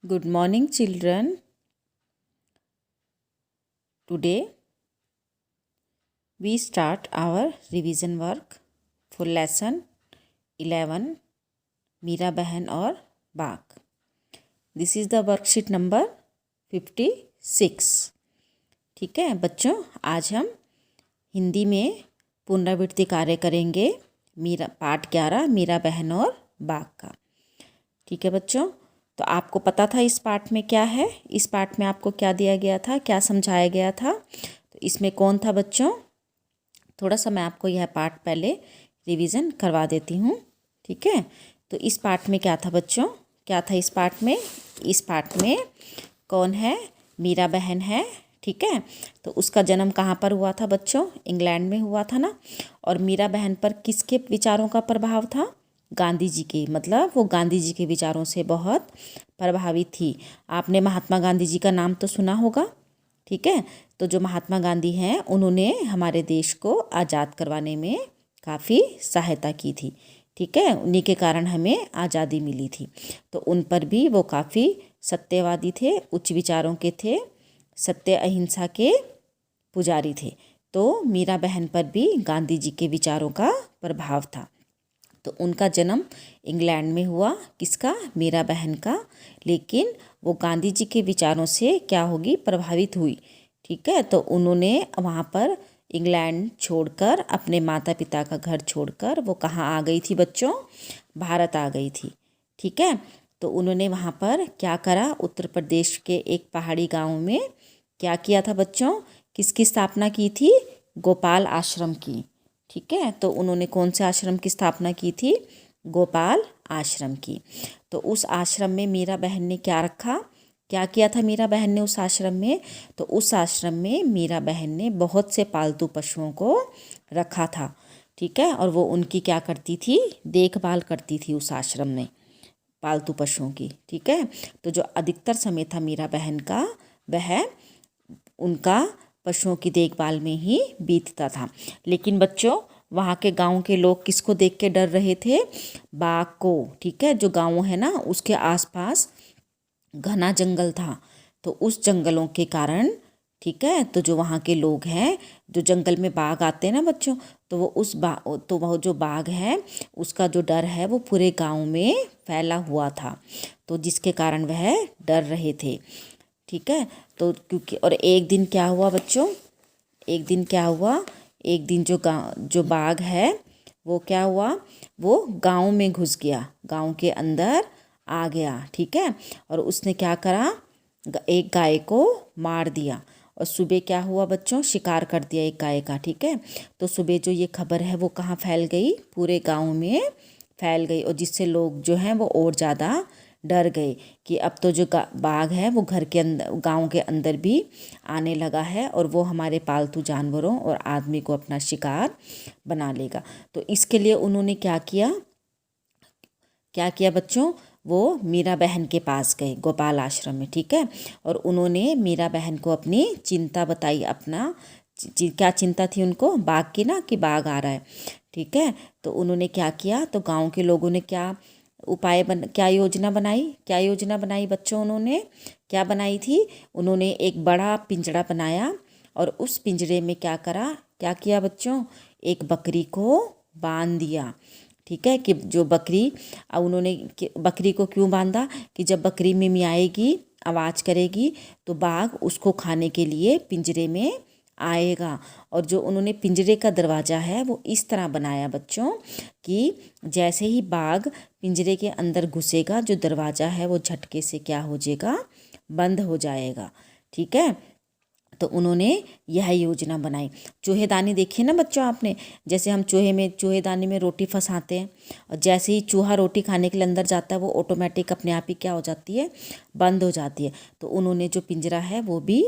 Good morning, children. Today we start our revision work for lesson 11 Meera बहन और बाघ. This is the worksheet number 56. ठीक है बच्चों, आज हम हिंदी में पुनरावृत्ति कार्य करेंगे पाठ 11 मीरा बहन और बाघ का. ठीक है बच्चों, तो आपको पता था इस पाठ में क्या है, इस पाठ में आपको क्या दिया गया था, क्या समझाया गया था. तो इसमें कौन था बच्चों, थोड़ा सा मैं आपको यह पाठ पहले रिवीजन करवा देती हूँ. ठीक है, तो इस पाठ में क्या था बच्चों, क्या था इस पाठ में. इस पाठ में कौन है, मीरा बहन है. ठीक है, तो उसका जन्म कहाँ पर हुआ था बच्चों, इंग्लैंड में हुआ था ना. और मीरा बहन पर किसके विचारों का प्रभाव था, गांधी जी के, मतलब वो गांधी जी के विचारों से बहुत प्रभावित थी. आपने महात्मा गांधी जी का नाम तो सुना होगा. ठीक है, तो जो महात्मा गांधी हैं उन्होंने हमारे देश को आज़ाद करवाने में काफ़ी सहायता की थी. ठीक है, उन्हीं के कारण हमें आज़ादी मिली थी. तो उन पर भी वो काफ़ी सत्यवादी थे, उच्च विचारों के थे, सत्य अहिंसा के पुजारी थे. तो मीरा बहन पर भी गांधी जी के विचारों का प्रभाव था. तो उनका जन्म इंग्लैंड में हुआ, किसका, मीरा बहन का. लेकिन वो गांधी जी के विचारों से क्या होगी, प्रभावित हुई. ठीक है, तो उन्होंने वहाँ पर इंग्लैंड छोड़कर, अपने माता पिता का घर छोड़कर वो कहाँ आ गई थी बच्चों, भारत आ गई थी. ठीक है, तो उन्होंने वहाँ पर क्या करा, उत्तर प्रदेश के एक पहाड़ी गांव में क्या किया था बच्चों, किसकी स्थापना की थी, गोपाल आश्रम की. ठीक है, तो उन्होंने कौन से आश्रम की स्थापना की थी, गोपाल आश्रम की. तो उस आश्रम में मीरा बहन ने क्या रखा, क्या किया था मीरा बहन ने उस आश्रम में. तो उस आश्रम में मीरा बहन ने बहुत से पालतू पशुओं को रखा था. ठीक है, और वो उनकी क्या करती थी, देखभाल करती थी उस आश्रम में पालतू पशुओं की. ठीक है, तो जो अधिकतर समय था मीरा बहन का, वह उनका पशुओं की देखभाल में ही बीतता था. लेकिन बच्चों, वहाँ के गांव के लोग किसको देख के डर रहे थे, बाघ को. ठीक है, जो गांव है ना उसके आसपास घना जंगल था. तो उस जंगलों के कारण, ठीक है, तो जो वहाँ के लोग हैं, जो जंगल में बाघ आते हैं ना बच्चों, तो वो जो बाघ है उसका जो डर है वो पूरे गांव में फैला हुआ था. तो जिसके कारण वह डर रहे थे. ठीक है, तो क्योंकि और एक दिन क्या हुआ बच्चों, एक दिन क्या हुआ, एक दिन जो बाघ है वो क्या हुआ, वो गांव में घुस गया, गांव के अंदर आ गया. ठीक है, और उसने क्या करा, एक गाय को मार दिया. और सुबह क्या हुआ बच्चों, शिकार कर दिया एक गाय का. ठीक है, तो सुबह जो ये खबर है वो कहाँ फैल गई, पूरे गांव में फैल गई. और जिससे लोग जो हैं वो और ज़्यादा डर गए कि अब तो जो बाघ है वो घर के अंदर, गांव के अंदर भी आने लगा है और वो हमारे पालतू जानवरों और आदमी को अपना शिकार बना लेगा. तो इसके लिए उन्होंने क्या किया, क्या किया बच्चों, वो मीरा बहन के पास गए गोपाल आश्रम में. ठीक है, और उन्होंने मीरा बहन को अपनी चिंता बताई, अपना क्या चिंता थी उनको, बाघ की ना, कि बाघ आ रहा है. ठीक है, तो उन्होंने क्या किया, तो गांव के लोगों ने क्या योजना बनाई, क्या योजना बनाई बच्चों, उन्होंने क्या बनाई थी, उन्होंने एक बड़ा पिंजड़ा बनाया. और उस पिंजरे में क्या करा, क्या किया बच्चों, एक बकरी को बांध दिया. ठीक है, कि जो बकरी, उन्होंने बकरी को क्यों बांधा, कि जब बकरी मिमियाएगी, आवाज़ करेगी, तो बाघ उसको खाने के लिए पिंजरे में आएगा. और जो उन्होंने पिंजरे का दरवाज़ा है वो इस तरह बनाया बच्चों, कि जैसे ही बाघ पिंजरे के अंदर घुसेगा, जो दरवाज़ा है वो झटके से क्या हो जाएगा, बंद हो जाएगा. ठीक है, तो उन्होंने यह योजना बनाई. चूहेदानी देखी ना बच्चों आपने, जैसे हम चूहेदानी में रोटी फंसाते हैं, और जैसे ही चूहा रोटी खाने के लिए अंदर जाता है वो ऑटोमेटिक अपने आप ही क्या हो जाती है, बंद हो जाती है. तो उन्होंने जो पिंजरा है वो भी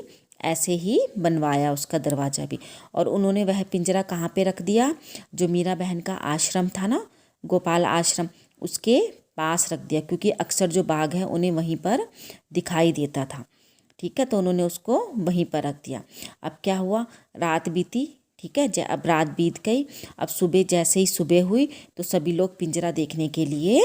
ऐसे ही बनवाया, उसका दरवाज़ा भी. और उन्होंने वह पिंजरा कहाँ पे रख दिया, जो मीरा बहन का आश्रम था ना, गोपाल आश्रम, उसके पास रख दिया, क्योंकि अक्सर जो बाघ है उन्हें वहीं पर दिखाई देता था. ठीक है, तो उन्होंने उसको वहीं पर रख दिया. अब क्या हुआ, रात बीती. ठीक है, अब रात बीत गई. अब सुबह, जैसे ही सुबह हुई तो सभी लोग पिंजरा देखने के लिए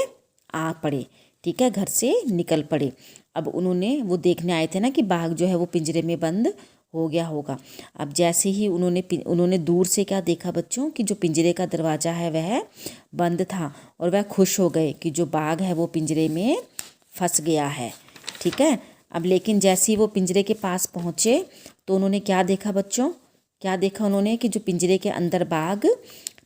आ पड़े. ठीक है, घर से निकल पड़े। अब उन्होंने वो देखने आए थे ना कि बाघ जो है वो पिंजरे में बंद हो गया होगा। अब जैसे ही उन्होंने दूर से क्या देखा बच्चों कि जो पिंजरे का दरवाज़ा है वह बंद था, और वह खुश हो गए कि जो बाघ है वो पिंजरे में फंस गया है। ठीक है, अब लेकिन जैसे ही वो पिंजरे के पास पहुँचे तो उन्होंने क्या देखा बच्चों, क्या देखा उन्होंने कि जो पिंजरे के अंदर बाघ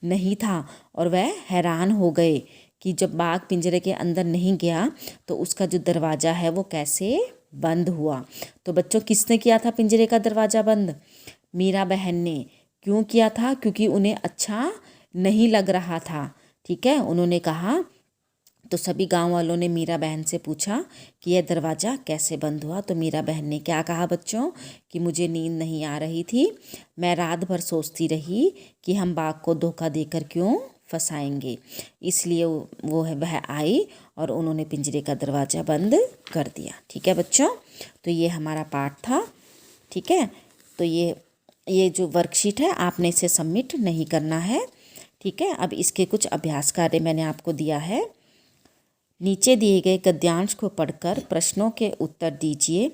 नहीं था, और वह हैरान हो गए कि जब बाघ पिंजरे के अंदर नहीं गया तो उसका जो दरवाज़ा है वो कैसे बंद हुआ। तो बच्चों किसने किया था पिंजरे का दरवाज़ा बंद? मीरा बहन ने। क्यों किया था? क्योंकि उन्हें अच्छा नहीं लग रहा था। ठीक है, उन्होंने कहा, तो सभी गांव वालों ने मीरा बहन से पूछा कि यह दरवाज़ा कैसे बंद हुआ। तो मीरा बहन ने क्या कहा बच्चों कि मुझे नींद नहीं आ रही थी, मैं रात भर सोचती रही कि हम बाघ को धोखा देकर क्यों फंसाएंगे, इसलिए वह आई और उन्होंने पिंजरे का दरवाज़ा बंद कर दिया। ठीक है बच्चों, तो ये हमारा पाठ था। ठीक है, तो ये जो वर्कशीट है आपने इसे सबमिट नहीं करना है। ठीक है, अब इसके कुछ अभ्यास कार्य मैंने आपको दिया है। नीचे दिए गए गद्यांश को पढ़कर प्रश्नों के उत्तर दीजिए।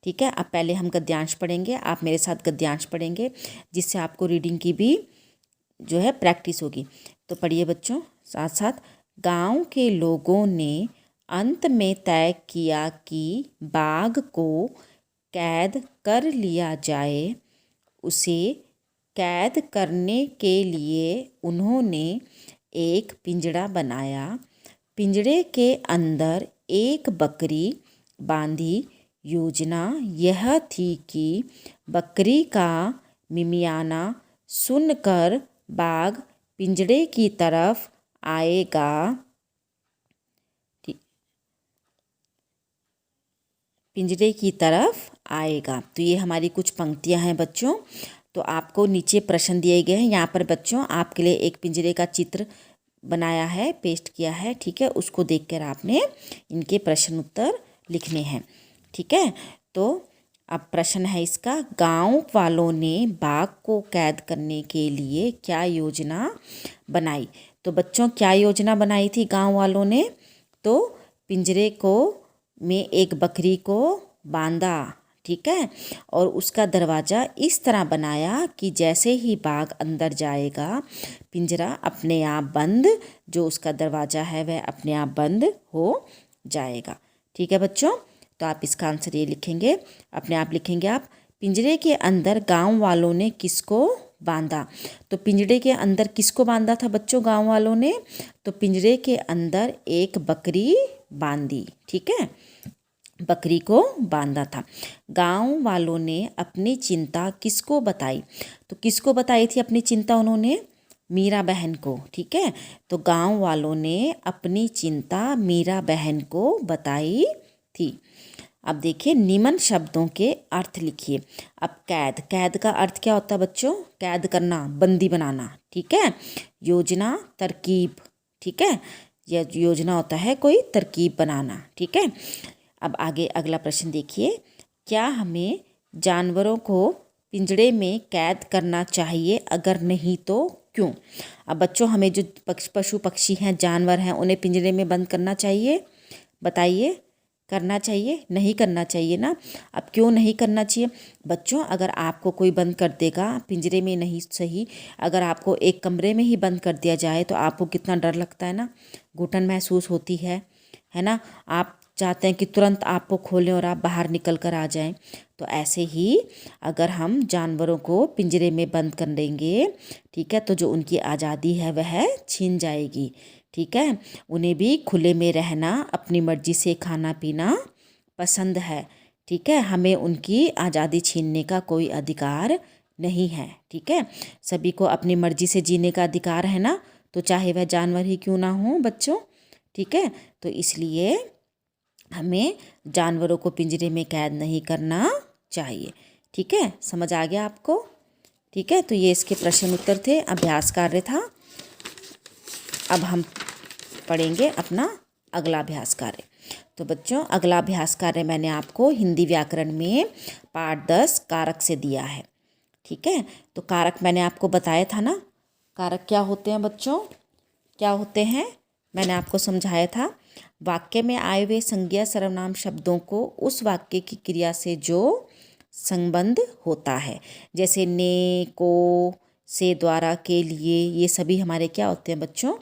ठीक है, अब पहले हम गद्यांश पढ़ेंगे, आप मेरे साथ गद्यांश पढ़ेंगे, जिससे आपको रीडिंग की भी जो है प्रैक्टिस होगी। तो पढ़िए बच्चों साथ साथ। गांव के लोगों ने अंत में तय किया कि बाघ को कैद कर लिया जाए। उसे कैद करने के लिए उन्होंने एक पिंजड़ा बनाया। पिंजड़े के अंदर एक बकरी बांधी। योजना यह थी कि बकरी का मिमियाना सुनकर बाघ पिंजड़े की तरफ आएगा। पिंजरे की तरफ आएगा। तो ये हमारी कुछ पंक्तियां हैं बच्चों। तो आपको नीचे प्रश्न दिए गए हैं। यहाँ पर बच्चों आपके लिए एक पिंजरे का चित्र बनाया है, पेस्ट किया है। ठीक है, उसको देखकर आपने इनके प्रश्न उत्तर लिखने हैं। ठीक है, तो अब प्रश्न है इसका, गांव वालों ने बाघ को कैद करने के लिए क्या योजना बनाई। तो बच्चों क्या योजना बनाई थी गांव वालों ने? तो पिंजरे को में एक बकरी को बांधा। ठीक है, और उसका दरवाज़ा इस तरह बनाया कि जैसे ही बाघ अंदर जाएगा पिंजरा अपने आप बंद, जो उसका दरवाज़ा है वह अपने आप बंद हो जाएगा। ठीक है बच्चों, तो आप इसका आंसर ये लिखेंगे, अपने आप लिखेंगे आप। पिंजरे के अंदर गांव वालों ने किसको बांधा? तो पिंजरे के अंदर किसको बांधा था बच्चों गांव वालों ने? तो पिंजरे के अंदर एक बकरी बांधी। ठीक है, बकरी को बांधा था। गांव वालों ने अपनी चिंता किसको बताई? तो किसको बताई थी अपनी चिंता उन्होंने? मीरा बहन को। ठीक है, तो गांव वालों ने अपनी चिंता मीरा बहन को बताई थी। अब देखिए निम्न शब्दों के अर्थ लिखिए। अब कैद, कैद का अर्थ क्या होता है बच्चों? कैद करना, बंदी बनाना। ठीक है, योजना, तरकीब। ठीक है, यह योजना होता है कोई तरकीब बनाना। ठीक है, अब आगे अगला प्रश्न देखिए, क्या हमें जानवरों को पिंजड़े में कैद करना चाहिए? अगर नहीं तो क्यों? अब बच्चों हमें जो पशु पक्षी हैं, जानवर हैं, उन्हें पिंजरे में बंद करना चाहिए? बताइए, करना चाहिए? नहीं करना चाहिए ना। अब क्यों नहीं करना चाहिए बच्चों? अगर आपको कोई बंद कर देगा पिंजरे में, नहीं सही, अगर आपको एक कमरे में ही बंद कर दिया जाए तो आपको कितना डर लगता है ना, घुटन महसूस होती है ना। आप चाहते हैं कि तुरंत आपको खोलें और आप बाहर निकल कर आ जाएं। तो ऐसे ही अगर हम जानवरों को पिंजरे में बंद कर देंगे, ठीक है, तो जो उनकी आज़ादी है वह छीन जाएगी। ठीक है, उन्हें भी खुले में रहना, अपनी मर्जी से खाना पीना पसंद है। ठीक है, हमें उनकी आज़ादी छीनने का कोई अधिकार नहीं है। ठीक है, सभी को अपनी मर्जी से जीने का अधिकार है ना, तो चाहे वह जानवर ही क्यों ना हो बच्चों। ठीक है, तो इसलिए हमें जानवरों को पिंजरे में कैद नहीं करना चाहिए। ठीक है, समझ आ गया आपको? ठीक है, तो ये इसके प्रश्न उत्तर थे, अभ्यास कार्य था। अब हम पढ़ेंगे अपना अगला अभ्यास कार्य। तो बच्चों अगला अभ्यास कार्य मैंने आपको हिंदी व्याकरण में पाठ 10 कारक से दिया है। ठीक है, तो कारक मैंने आपको बताया था ना, कारक क्या होते हैं बच्चों, क्या होते हैं, मैंने आपको समझाया था। वाक्य में आए हुए संज्ञा सर्वनाम शब्दों को उस वाक्य की क्रिया से जो संबंध होता है, जैसे ने, को, से, द्वारा, के लिए, ये सभी हमारे क्या होते हैं बच्चों,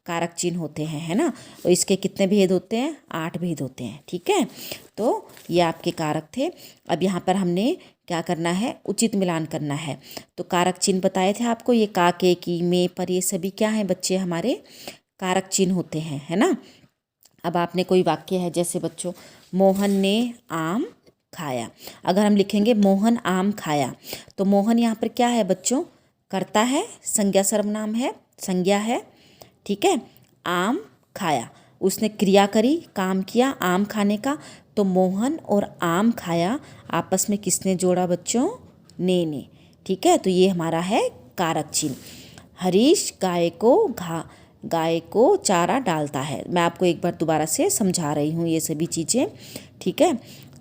कारक चिन्ह होते हैं, है ना। और इसके कितने भेद होते हैं, 8 भेद होते हैं, ठीक है। तो ये आपके कारक थे। अब यहाँ पर हमने क्या करना है, उचित मिलान करना है। तो कारक चिन्ह बताए थे आपको, ये का, के, की, में, पर, ये सभी क्या हैं बच्चे, हमारे कारक चिन्ह होते हैं, है ना। अब आपने कोई वाक्य है, जैसे बच्चों मोहन ने आम खाया। अगर हम लिखेंगे मोहन आम खाया, तो मोहन यहाँ पर क्या है बच्चों, कर्ता है, संज्ञा सर्वनाम है, संज्ञा है, ठीक है। आम खाया, उसने क्रिया करी, काम किया आम खाने का, तो मोहन और आम खाया आपस में किसने जोड़ा बच्चों, ने, ठीक है। तो ये हमारा है कारक चिन्ह। हरीश गाय को चारा डालता है। मैं आपको एक बार दोबारा से समझा रही हूँ ये सभी चीज़ें, ठीक है।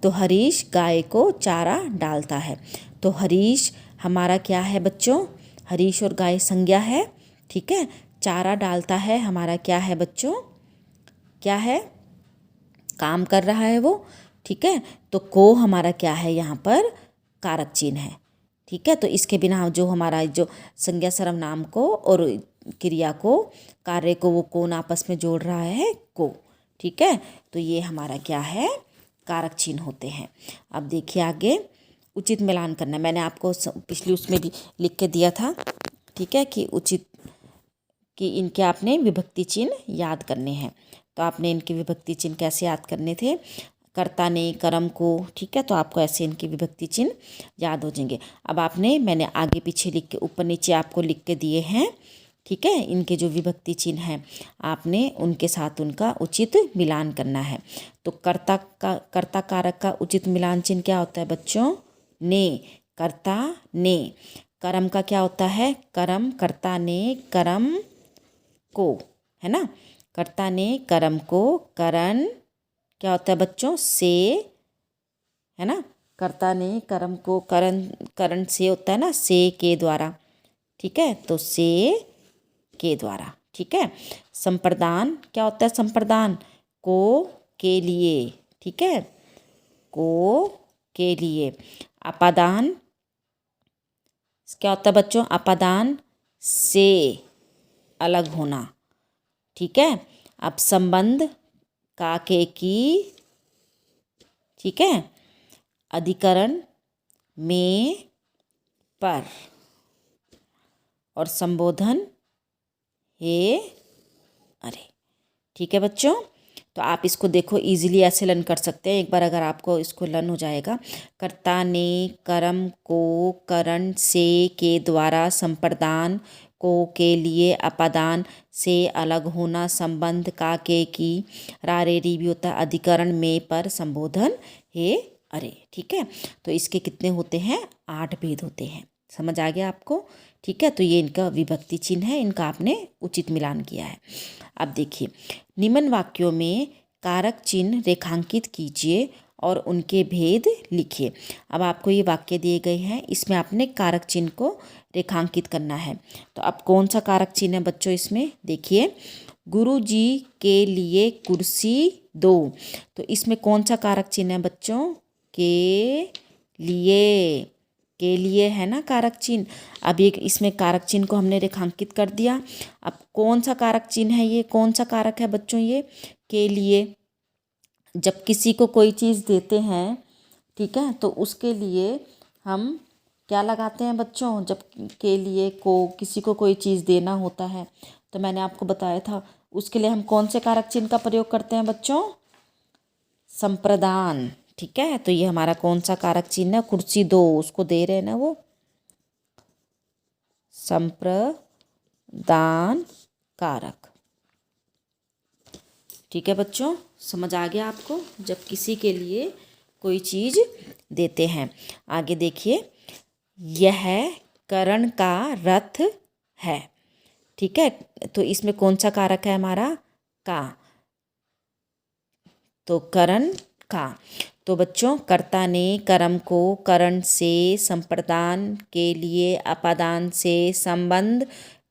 तो हरीश गाय को चारा डालता है, तो हरीश हमारा क्या है बच्चों, हरीश और गाय संज्ञा है, ठीक है। चारा डालता है हमारा क्या है बच्चों, क्या है, काम कर रहा है वो, ठीक है। तो को हमारा क्या है यहाँ पर, कारक चिन्ह है, ठीक है। तो इसके बिना जो हमारा जो संज्ञा सर्वनाम को और क्रिया को, कार्य को, वो कौन आपस में जोड़ रहा है, को, ठीक है। तो ये हमारा क्या है, कारक चिन्ह होते हैं। अब देखिए आगे उचित मिलान करना, मैंने आपको पिछली उसमें भी लिख के दिया था, ठीक है, कि उचित, कि इनके आपने विभक्ति चिन्ह याद करने हैं। तो आपने इनके विभक्ति चिन्ह कैसे याद करने थे, कर्ता ने, कर्म को, ठीक है। तो आपको ऐसे इनके विभक्ति चिन्ह याद हो जाएंगे। अब आपने, मैंने आगे पीछे लिख के, ऊपर नीचे आपको लिख के दिए हैं, ठीक है। इनके जो विभक्ति चिन्ह हैं आपने उनके साथ उनका उचित मिलान करना है। तो कर्ता कारक का उचित मिलान चिन्ह क्या होता है बच्चों, ने, कर्ता ने। कर्म का क्या होता है, कर्म, कर्ता ने कर्म को, है ना। कर्ता ने कर्म को, करण क्या होता है बच्चों, से, है ना। कर्ता ने कर्म को, करण से होता है ना, से के द्वारा, ठीक है। तो से के द्वारा, ठीक है। संप्रदान क्या होता है, संप्रदान को, के लिए, ठीक है, को, के लिए। अपादान क्या होता है बच्चों, अपादान से अलग होना, ठीक है। अब संबंध का, के, की, ठीक है। अधिकरण में, पर, और संबोधन हे, अरे, ठीक है बच्चों। तो आप इसको देखो इजीली ऐसे लर्न कर सकते हैं, एक बार अगर आपको इसको लर्न हो जाएगा। कर्ता ने कर्म को करण से के द्वारा, संप्रदान को, के लिए, अपादान से अलग होना, संबंध का, के, की, रारेरी भी होता है, अधिकरण में, पर, संबोधन हे, अरे, ठीक है। तो इसके कितने होते हैं, 8 भेद होते हैं, समझ आ गया आपको, ठीक है। तो ये इनका विभक्ति चिन्ह है, इनका आपने उचित मिलान किया है। अब देखिए निम्न वाक्यों में कारक चिन्ह रेखांकित कीजिए और उनके भेद लिखिए। अब आपको ये वाक्य दिए गए हैं, इसमें आपने कारक चिन्ह को रेखांकित करना है। तो अब कौन सा कारक चिन्ह है बच्चों, इसमें देखिए, गुरुजी के लिए कुर्सी दो। तो इसमें कौन सा कारक चिन्ह है बच्चों, के लिए है ना कारक चिन्ह। अब ये इसमें कारक चिन्ह को हमने रेखांकित कर दिया। अब कौन सा कारक चिन्ह है, ये कौन सा कारक है बच्चों, ये के लिए। जब किसी को कोई चीज़ देते हैं, ठीक है, तो उसके लिए हम क्या लगाते हैं बच्चों, जब के लिए को किसी को कोई चीज़ देना होता है, तो मैंने आपको बताया था उसके लिए हम कौन से कारक चिन्ह का प्रयोग करते हैं बच्चों, संप्रदान, ठीक है। तो ये हमारा कौन सा कारक चिन्ह है, कुर्सी दो, उसको दे रहे हैं ना वो, संप्रदान कारक, ठीक है बच्चों, समझ आ गया आपको, जब किसी के लिए कोई चीज़ देते हैं। आगे देखिए, यह करण का रथ है, ठीक है। तो इसमें कौन सा कारक है हमारा, का, तो करण का। तो बच्चों कर्ता ने कर्म को करण से, संप्रदान के लिए, अपादान से, संबंध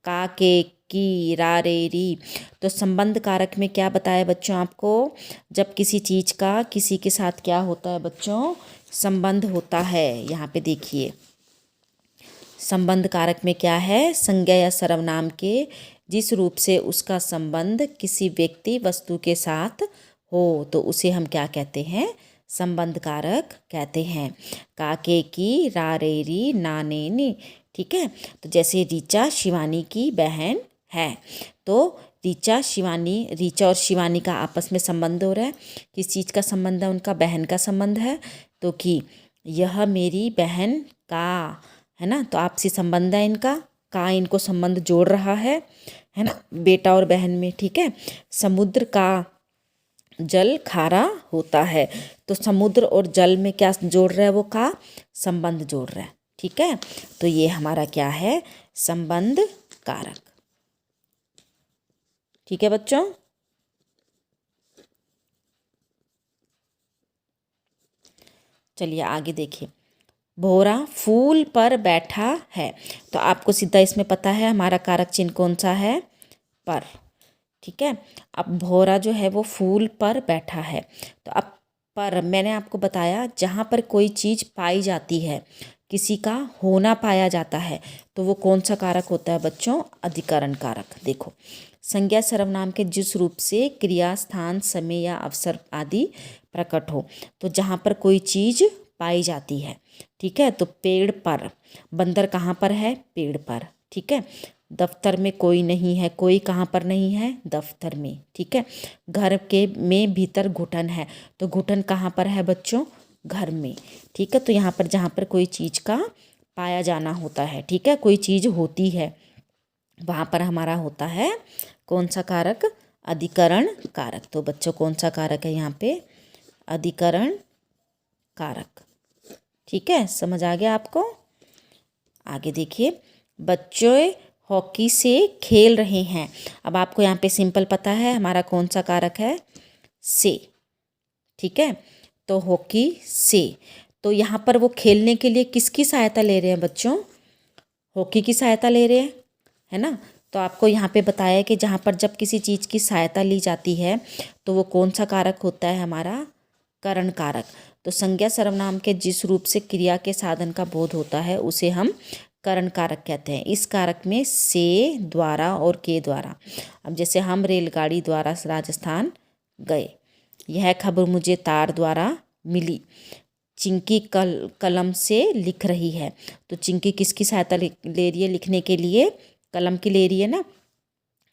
का, के की, रा रे री। तो संबंध कारक में क्या बताया बच्चों आपको, जब किसी चीज़ का किसी के साथ क्या होता है बच्चों, संबंध होता है। यहाँ पे देखिए संबंध कारक में क्या है, संज्ञा या सर्वनाम के जिस रूप से उसका संबंध किसी व्यक्ति वस्तु के साथ हो तो उसे हम क्या कहते हैं, संबंध कारक कहते हैं। काके की, रा रे री, ना ने नी। ठीक है, तो जैसे ऋचा शिवानी की बहन है, तो ऋचा और शिवानी का आपस में संबंध हो रहा है। किस चीज़ का संबंध है, उनका बहन का संबंध है। तो कि यह मेरी बहन का, है ना, तो आपसी संबंध है इनका, का इनको संबंध जोड़ रहा है ना, बेटा और बहन में। ठीक है, समुद्र का जल खारा होता है, तो समुद्र और जल में क्या जोड़ रहा है, वो का संबंध जोड़ रहा है। ठीक है, तो ये हमारा क्या है, संबंध कारक। ठीक है बच्चों, चलिए आगे देखिए। भोरा फूल पर बैठा है, तो आपको सीधा इसमें पता है हमारा कारक चिन्ह कौन सा है, पर। ठीक है, अब भोरा जो है वो फूल पर बैठा है, तो अब पर मैंने आपको बताया जहाँ पर कोई चीज़ पाई जाती है, किसी का होना पाया जाता है, तो वो कौन सा कारक होता है बच्चों, अधिकरण कारक। देखो संज्ञा सर्वनाम के जिस रूप से क्रिया, स्थान, समय या अवसर आदि प्रकट हो, तो जहाँ पर कोई चीज़ पाई जाती है। ठीक है, तो पेड़ पर, बंदर कहाँ पर है, पेड़ पर। ठीक है, दफ्तर में कोई नहीं है, कोई कहाँ पर नहीं है, दफ्तर में। ठीक है, घर के में भीतर घुटन है, तो घुटन कहाँ पर है बच्चों, घर में। ठीक है, तो यहाँ पर जहाँ पर कोई चीज़ का पाया जाना होता है, ठीक है, कोई चीज़ होती है, वहाँ पर हमारा होता है कौन सा कारक, अधिकरण कारक। तो बच्चों कौन सा कारक है यहाँ पे, अधिकरण कारक। ठीक है, समझ आ गया आपको। आगे देखिए, बच्चे हॉकी से खेल रहे हैं। अब आपको यहाँ पे सिंपल पता है हमारा कौन सा कारक है, से। ठीक है, तो हॉकी से, तो यहाँ पर वो खेलने के लिए किसकी सहायता ले रहे हैं बच्चों, हॉकी की सहायता ले रहे हैं, है ना। तो आपको यहाँ पे बताया है कि जहाँ पर जब किसी चीज़ की सहायता ली जाती है तो वो कौन सा कारक होता है, हमारा करण कारक। तो संज्ञा सर्वनाम के जिस रूप से क्रिया के साधन का बोध होता है उसे हम करण कारक कहते हैं। इस कारक में से, द्वारा और के द्वारा। अब जैसे हम रेलगाड़ी द्वारा राजस्थान गए, यह खबर मुझे तार द्वारा मिली, चिंकी कलम से लिख रही है, तो चिंकी किसकी सहायता ले रही है लिखने के लिए, कलम की ले रही है ना।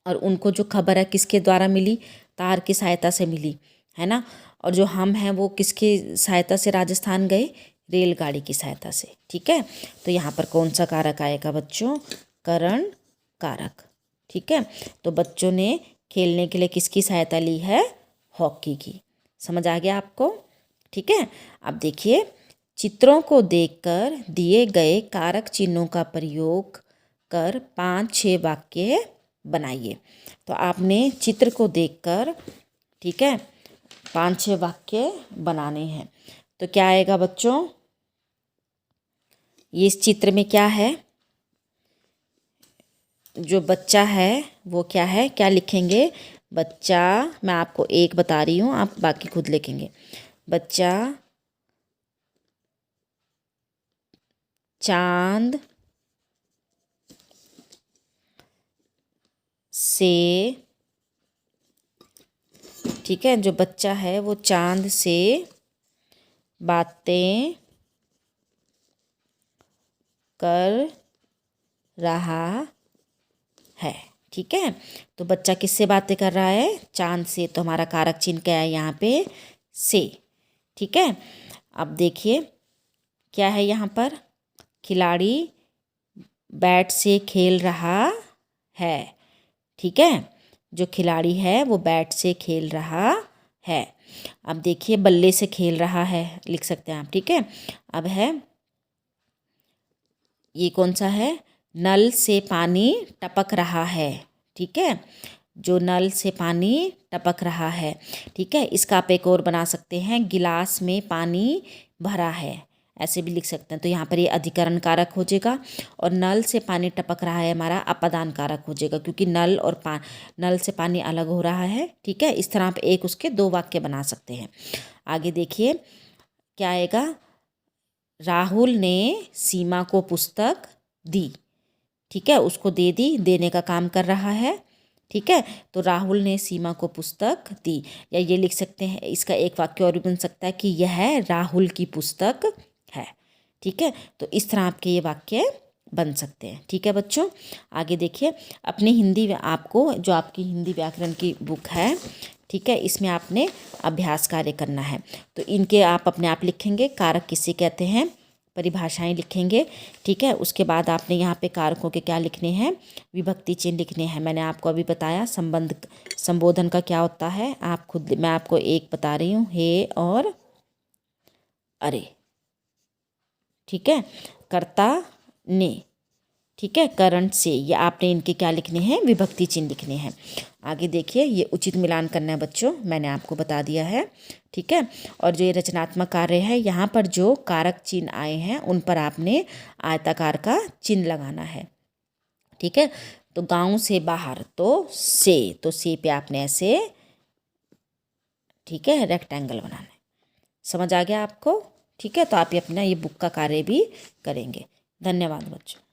और उनको जो खबर है किसके द्वारा मिली, तार की सहायता से मिली, है ना। और जो हम हैं वो किसकी सहायता से राजस्थान गए, रेलगाड़ी की सहायता से। ठीक है, तो यहाँ पर कौन सा कारक आएगा बच्चों, करण कारक। ठीक है, तो बच्चों ने खेलने के लिए किसकी सहायता ली है, हॉकी की। समझ आ गया आपको। ठीक है, अब देखिए, चित्रों को देखकर दिए गए कारक चिन्हों का प्रयोग कर 5-6 वाक्य बनाइए। तो आपने चित्र को देखकर, ठीक है, 5-6 वाक्य बनाने हैं। तो क्या आएगा बच्चों, ये इस चित्र में क्या है, जो बच्चा है वो क्या है, क्या लिखेंगे, बच्चा, मैं आपको एक बता रही हूँ, आप बाकी खुद लिखेंगे। बच्चा चांद से, ठीक है, जो बच्चा है वो चांद से बातें कर रहा है। ठीक है, तो बच्चा किससे बातें कर रहा है, चांद से, तो हमारा कारक चिन्ह क्या है यहाँ पे, से। ठीक है, अब देखिए क्या है यहाँ पर, खिलाड़ी बैट से खेल रहा है। ठीक है, जो खिलाड़ी है वो बैट से खेल रहा है। अब देखिए बल्ले से खेल रहा है, लिख सकते हैं आप। ठीक है, अब है ये कौन सा है, नल से पानी टपक रहा है। ठीक है, जो नल से पानी टपक रहा है। ठीक है, इसका आप एक और बना सकते हैं, गिलास में पानी भरा है। ऐसे भी लिख सकते हैं। तो यहाँ पर ये अधिकरण कारक हो जाएगा और नल से पानी टपक रहा है हमारा अपादान कारक हो जाएगा, क्योंकि नल से पानी अलग हो रहा है। ठीक है, इस तरह आप एक उसके दो वाक्य बना सकते हैं। आगे देखिए क्या आएगा, राहुल ने सीमा को पुस्तक दी। ठीक है, उसको दे दी, देने का काम कर रहा है। ठीक है, तो राहुल ने सीमा को पुस्तक दी। या ये लिख सकते हैं, इसका एक वाक्य और भी बन सकता है कि यह राहुल की पुस्तक है। ठीक है, तो इस तरह आपके ये वाक्य बन सकते हैं। ठीक है बच्चों, आगे देखिए अपनी हिंदी आपको जो आपकी हिंदी व्याकरण की बुक है, ठीक है, इसमें आपने अभ्यास कार्य करना है। तो इनके आप अपने आप लिखेंगे, कारक किसे कहते हैं, परिभाषाएं लिखेंगे। ठीक है, उसके बाद आपने यहाँ पे कारकों के क्या लिखने हैं, विभक्ति चिन्ह लिखने हैं। मैंने आपको अभी बताया संबोधन का क्या होता है, आप खुद, मैं आपको एक बता रही हूँ, हे और अरे। ठीक है, कर्ता ने, ठीक है, करण से, ये आपने इनके क्या लिखने हैं, विभक्ति चिन्ह लिखने हैं। आगे देखिए ये उचित मिलान करना है बच्चों, मैंने आपको बता दिया है। ठीक है, और जो ये रचनात्मक कार्य है, यहाँ पर जो कारक चिन्ह आए हैं उन पर आपने आयताकार का चिन्ह लगाना है। ठीक है, तो गांव से बाहर, तो से पे आपने ऐसे, ठीक है, रेक्टेंगल बनाना है। समझ आ गया आपको? ठीक है, तो आप ये अपना ये बुक का कार्य भी करेंगे। धन्यवाद बच्चों।